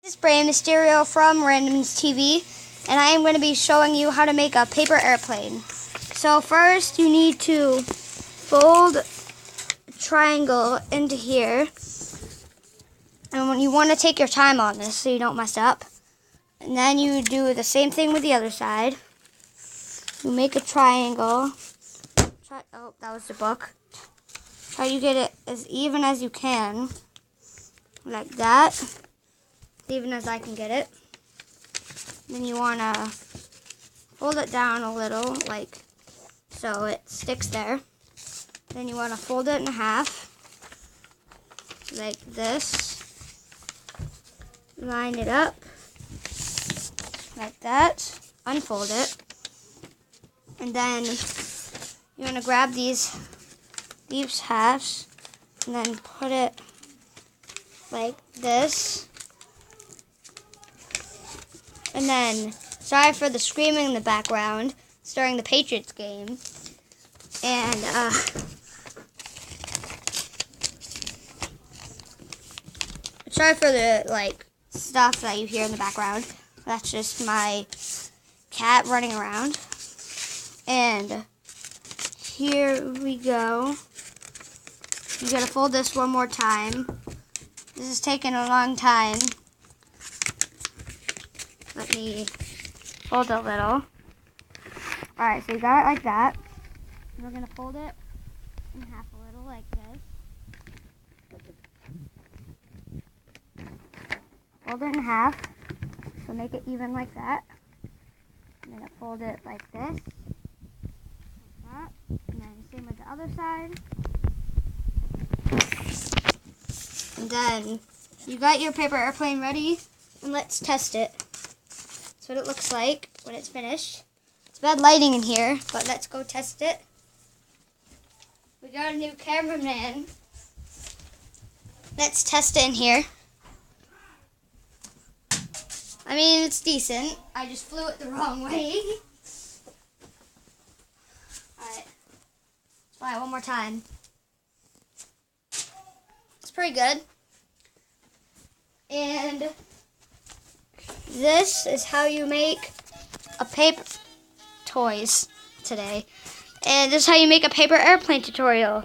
This is Bray Mysterio from Randoms TV, and I am going to be showing you how to make a paper airplane. So first you need to fold a triangle into here, and you want to take your time on this so you don't mess up. And then you do the same thing with the other side. You make a triangle. Oh, that was the book. Try to get it as even as you can, like that. Even as I can get it. Then you want to fold it down a little, like so it sticks there. Then you want to fold it in half, like this. Line it up, like that. Unfold it. And then you want to grab these halves, and then put it like this. And then, sorry for the screaming in the background, it's during the Patriots game. And, sorry for the, stuff that you hear in the background. That's just my cat running around. And here we go. You gotta fold this one more time. This is taking a long time. Let me fold a little. Alright, so you got it like that. We're going to fold it in half a little like this. Fold it in half. So make it even like that. I'm going to fold it like this. Like that. And then same with the other side. And then you got your paper airplane ready. And let's test it. That's what it looks like when it's finished. It's bad lighting in here, but let's go test it. We got a new cameraman. Let's test it in here. I mean, it's decent. I just flew it the wrong way. Alright. Let's try it one more time. It's pretty good. And this is how you make a paper toys today. And this is how you make a paper airplane tutorial.